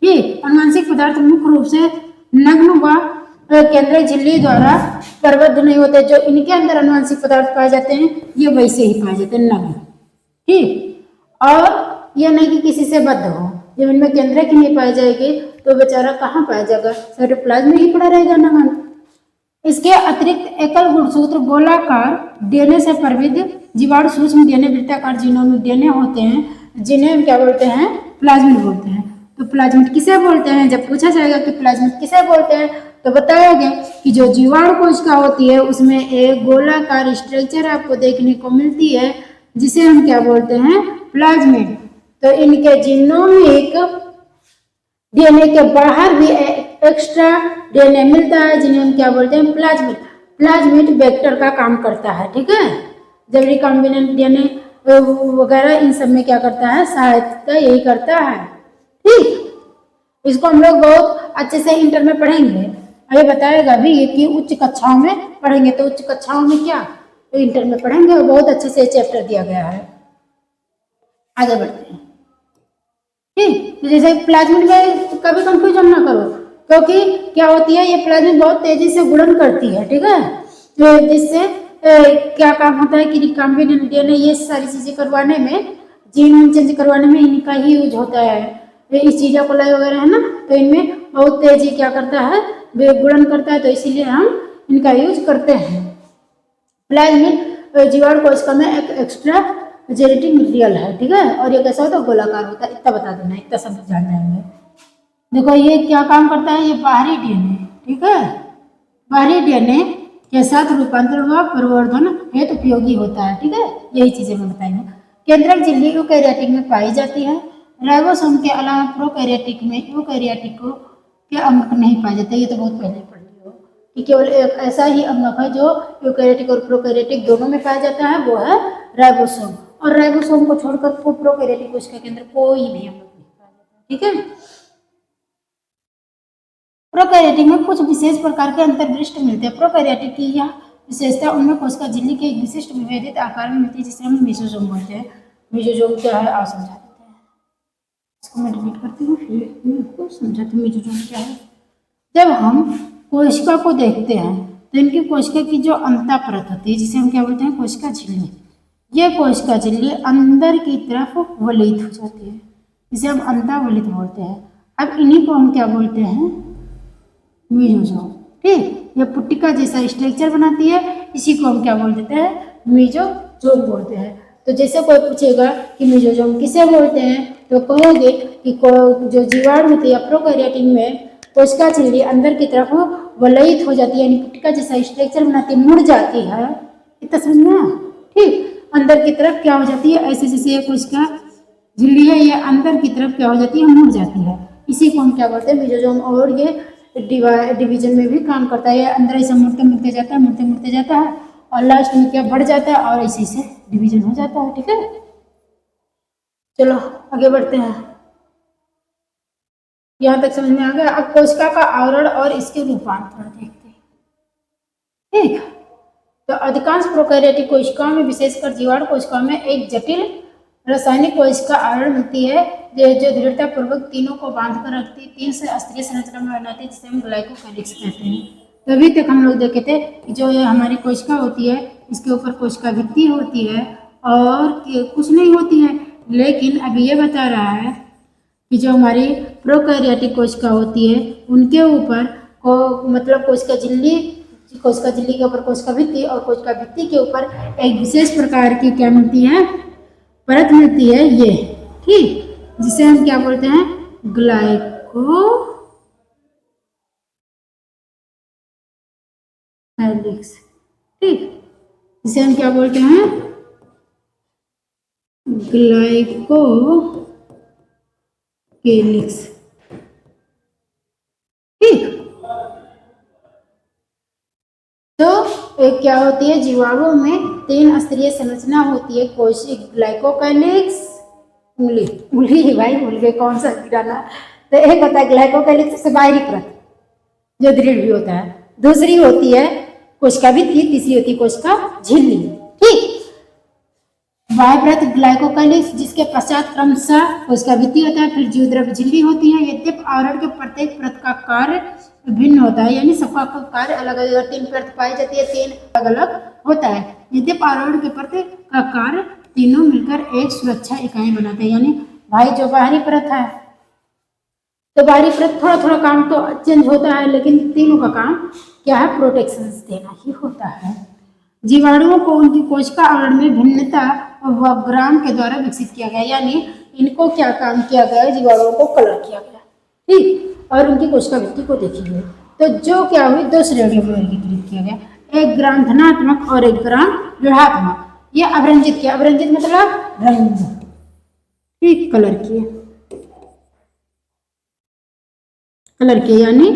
ठीक, अनुवांशिक पदार्थ मुख्य रूप से नग्न व केंद्रक झिल्ली द्वारा प्रबद्ध नहीं होते। जो इनके अंदर अनुवांशिक पदार्थ पाए जाते हैं ये वैसे ही पाए जाते हैं, नग्न। ठीक, और यह नहीं कि किसी से बद्ध हो। जब इनमें केंद्रक ही नहीं पाई जाएगी तो बेचारा कहाँ पाया जाएगा, साइटोप्लाज्म में ही पड़ा रहेगा नग्न। इसके अतिरिक्त एकल गुणसूत्र गोलाकार डीएनए से प्रबद्ध जीवाणु सूक्ष्म डीएनए, वृत्ताकार जीनोमिक डीएनए होते हैं, जिन्हें हम क्या बोलते हैं, प्लाज्मिड बोलते हैं। तो प्लाज्मिड किसे बोलते हैं, जब पूछा जाएगा कि प्लाज्मिड किसे बोलते हैं तो बताओगे कि जो जीवाणु कोशिका होती है उसमें एक गोलाकार स्ट्रक्चर आपको देखने को मिलती है जिसे हम क्या बोलते हैं, प्लाज्मिड। तो इनके जीनोमिक डीएनए के बाहर भी एक्स्ट्रा डीएनए मिलता है जिन्हें हम क्या बोलते हैं, प्लाज्मिड। प्लाज्मिड वेक्टर का काम करता है। ठीक है, जब रिकॉम्बिनेंट डीएनए वगैरह इन सब में क्या करता है, सहायता यही करता है। ठीक, इसको हम लोग बहुत अच्छे से इंटर में पढ़ेंगे, ये बताएगा भी कि उच्च कक्षाओं में पढ़ेंगे। तो उच्च कक्षाओं में क्या, तो इंटर में पढ़ेंगे और बहुत अच्छे से चैप्टर दिया गया है। आगे बढ़ते हैं। ठीक, तो जैसे प्लाज्मिड में कभी कंफ्यूजन ना करो, क्योंकि क्या होती है, ये प्लाज्मिड बहुत तेजी से गुणन करती है। ठीक है, तो जिससे क्या काम होता है कि रिकॉम्बिनेंट डीएनए ये सारी चीजें करवाने में, जीन चेंज करवाने में इनका ही यूज होता है। इस चीजा को लाई वगैरह है ना, तो इनमें बहुत तेजी क्या करता है, गुणन करता है, तो इसीलिए हम इनका यूज करते हैं। प्लाज्मिड जीवाणु कोशिका में एक एक्स्ट्रा जेनेटिक मटेरियल है। ठीक है, और ये कैसा होता है, गोलाकार होता है। इतना बता देना, इतना सब जान जाएंगे। देखो ये क्या काम करता है, ये बाहरी डीएनए, ठीक है, बाहरी डीएनए के साथ रूपांतरण व प्रवर्धन हेतु उपयोगी होता है। ठीक है, यही चीजें मैं बताएंगे। केंद्रक झिल्ली यूकैरियोटिक में पाई जाती है। राइबोसोम के अलावा प्रोकैरियोटिक में यूकैरियोटिक के अंग नहीं पाए जाते। ये तो बहुत पहले पढ़ लिए हो कि केवल एक ऐसा ही अंग है जो यूकैरियोटिक और प्रोकैरियोटिक दोनों में पाया जाता है, वो है राइबोसोम। और राइबोसोम को छोड़कर प्रोकैरियोटिक कोशिका के अंदर कोई भी हम लोग नहीं पाया जाता है। ठीक है, प्रोकैरियोटिक में कुछ विशेष प्रकार के अंतर्दृष्ट मिलते हैं। प्रोकैरियोटिक की यह विशेषता उनमें कोशिका झिल्ली के एक विशिष्ट विभेदित आकार में मिलती है जिसे हम मेसोसोम बोलते हैं। मेसोसोम क्या है आप समझा देते हैं, इसको मैं डिलीट करती हूँ, फिर मैं आपको समझाती हूँ मेसोसोम क्या है। जब हम कोशिका को देखते हैं तो इनकी कोशिका की जो अंतः परत होती है जिसे हम क्या बोलते हैं, कोशिका झिल्ली, ये कोशिका झिल्ली अंदर की तरफ वलित हो जाती है, जिसे हम अंतःवलित बोलते हैं। अब इन्हीं को हम क्या बोलते हैं, मेसोसोम। ठीक, ये पुट्टिका जैसा स्ट्रक्चर बनाती है, इसी को हम क्या बोल देते हैं, मेसोसोम बोलते हैं। तो जैसे कोई पूछेगा कि मेसोसोम किसे बोलते हैं तो कहोगे कि जो जीवाणु होती है प्रोकैरियोटिक में कोशिका झिल्ली अंदर की तरफ वलयित हो जाती है, यानी पुट्टिका जैसा स्ट्रक्चर बनाती है, मुड़ जाती है। इतना समझ में आया? ठीक, अंदर की तरफ क्या हो जाती है, ऐसे जैसे ये कोशिका झिल्ली है, ये अंदर की तरफ क्या हो जाती है, मुड़ जाती है। इसी को हम क्या बोलते हैं, मेसोसोम। और ये डिवीजन में भी काम करता है, अंदर ऐसे मुड़ते मुड़ते जाता है, मुड़ते मुड़ते जाता है और लास्ट में क्या बढ़ जाता है और ऐसे से डिवीजन हो जाता है। ठीक है, चलो आगे बढ़ते हैं, यहाँ तक समझ में आ गया। अब कोशिका का आवरण और इसके रूपांतरण देखते हैं। ठीक, तो अधिकांश प्रोकैरियोटिक कोशिकाओं में विशेषकर जीवाणु कोशिकाओं में एक जटिल रासायनिक कोशिका आवरण होती है जो दृढ़ता पूर्वक तीनों को बांध कर रखती है, तीन से अस्तरीय संरचना में बनाती है जिसे हम ग्लाइकोकैलिक्स कहते हैं। तो अभी तक हम लोग देखे थे कि जो ये हमारी कोशिका होती है इसके ऊपर कोशिका भित्ति होती है और कुछ नहीं होती है, लेकिन अभी ये बता रहा है कि जो हमारी प्रोकैरियोटिक कोशिका होती है उनके ऊपर को मतलब कोशिका झिल्ली के ऊपर कोशिका भित्ति और कोशिका भित्ति के ऊपर एक विशेष प्रकार की क्या मिलती है, परत मिलती है ये। ठीक, जिसे हम क्या बोलते हैं, ग्लाइकोकैलिक्स। ठीक, जिसे हम क्या बोलते हैं, ग्लाइकोकैलिक्स। ठीक, तो एक क्या होती है, जीवाणुओं में तीन स्तरीय संरचना होती है, कोशिक ग्लाइकोकैलिक्स, उंगली ही भाई भूल गए कौन सा गिराना। तो एक होता है ग्लाइकोकैलिक्स से बाहरी परत जो दृढ़ भी होता है, दूसरी होती है कोशिका भित्ति, तीसरी होती है कोशिका झिल्ली। ठीक, बाह्य परत ग्लाइकोकैलिक्स जिसके पश्चात क्रमशः कोशिका भित्ति होता है, फिर जीवद्रव्य झिल्ली होती है। यद्यपि आवरण के प्रत्येक परत का कार्य भिन्न होता है, यानी सबका कार्य अलग अलग, तीन परत पाई जाती है, तीन अलग अलग होता है। यद्यपि आवरण के प्रत्येक का कार्य तीनों मिलकर एक सुरक्षा इकाई बनाते हैं। यानी भाई जो बाहरी परत है तो बाहरी परत थोड़ा थोड़ा काम तो चेंज होता है, लेकिन तीनों का काम क्या है, प्रोटेक्शन देना ही होता है। जीवाणुओं को उनकी कोशिका आवरण में भिन्नता व ग्राम के द्वारा विकसित किया गया, यानी इनको क्या काम किया गया, जीवाणुओं को कलर किया गया। ठीक, और उनकी कोशिका भित्ति को देखी गई तो जो क्या हुई, दो श्रेणियों में वर्गीकृत किया गया, एक ग्राम धनात्मक और एक ग्राम ऋणात्मक। ये अवरंजित किया, अवरंजित मतलब रंग, ठीक, कलर किए यानी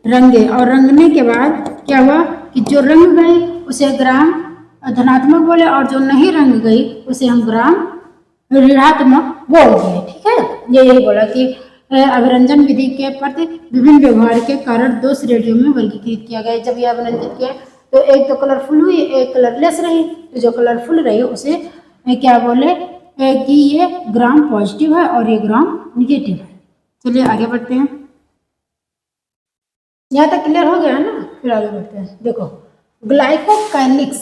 रंगे, और रंगने के बाद क्या हुआ कि जो रंग गई उसे ग्राम धनात्मक बोले और जो नहीं रंग गई उसे हम ग्राम ऋणात्मक बोल दिए। ठीक है, यही बोला कि अभिरंजन विधि के प्रति विभिन्न व्यवहार के कारण दो श्रेणियों में वर्गीकृत किया गया। जब यह अभिरंजित किया तो एक तो कलरफुल हुई, एक कलरलेस रही। तो जो कलरफुल रही उसे क्या बोले कि ये ग्राम पॉजिटिव है और ये ग्राम निगेटिव है। चलिए आगे बढ़ते हैं, यहाँ तक क्लियर हो गया ना, फिर आगे बढ़ते हैं। देखो, ग्लाइकोकैलिक्स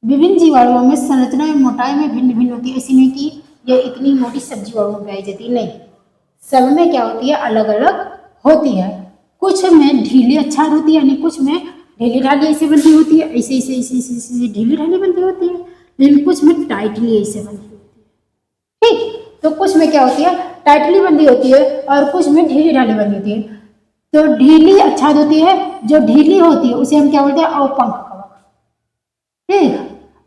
विभिन्न जीवाणुओं में संरचना में मोटाई में भिन्न भिन्न होती है। ऐसी नहीं कि ये इतनी मोटी सब जीवाणुओं में पाई जाती है, नहीं, सब में क्या होती है, अलग अलग होती है। कुछ में ढीली अच्छाद होती है, यानी कुछ में ढीली ढाली ऐसे बनती होती है, ऐसे ऐसे ऐसे ऐसे ढीली ढाली बनती होती है, लेकिन कुछ में टाइटली ऐसे बनती होती है। ठीक, तो कुछ में क्या होती है, टाइटली बंधी होती है और कुछ में ढीली ढाली बंधी होती है। तो ढीली अच्छाद होती है, जो ढीली होती है उसे हम क्या बोलते हैं, अवपंक कवक। ठीक,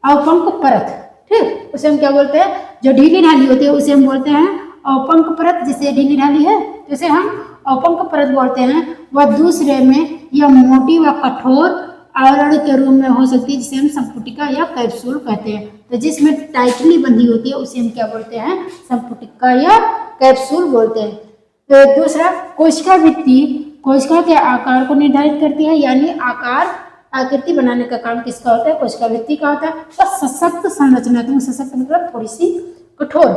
अवपंक परत। ठीक, उसे हम क्या बोलते हैं, जो ढीली ढाली होती है उसे हम बोलते हैं अवपंक परत। जैसे ढीली ढाली है जैसे हम अवपंक परत बोलते हैं। वह दूसरे में यह मोटी व कठोर आवरण के रूप में हो सकती है, जिसे हम संपुटिका या कैप्सूल कहते हैं। तो जिसमें टाइटली बंधी होती है उसे हम क्या बोलते हैं, संपुटिका या कैप्सूल बोलते हैं। तो दूसरा, कोशिका भित्ति कोशिका के आकार को निर्धारित करती है, यानी आकार आकृति बनाने का काम किसका होता है, कोशिका भित्ति का होता है। और सशक्त संरचनात्मक, सशक्त मतलब थोड़ी सी कठोर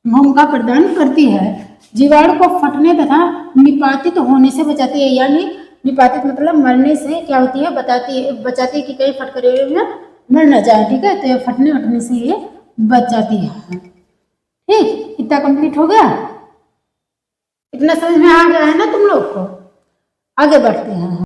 भूमिका प्रदान करती है, जीवाणु को फटने तथा निपातित होने से बचाती है, यानी निपातित मतलब मरने से क्या होती है, बचाती है कि कहीं फटकरे में मर न जाए। ठीक है, तो ये फटने वटने से ये बच जाती है। ठीक, इतना कंप्लीट हो गया, इतना समझ में आ गया है ना तुम लोग को। आगे बढ़ते हैं।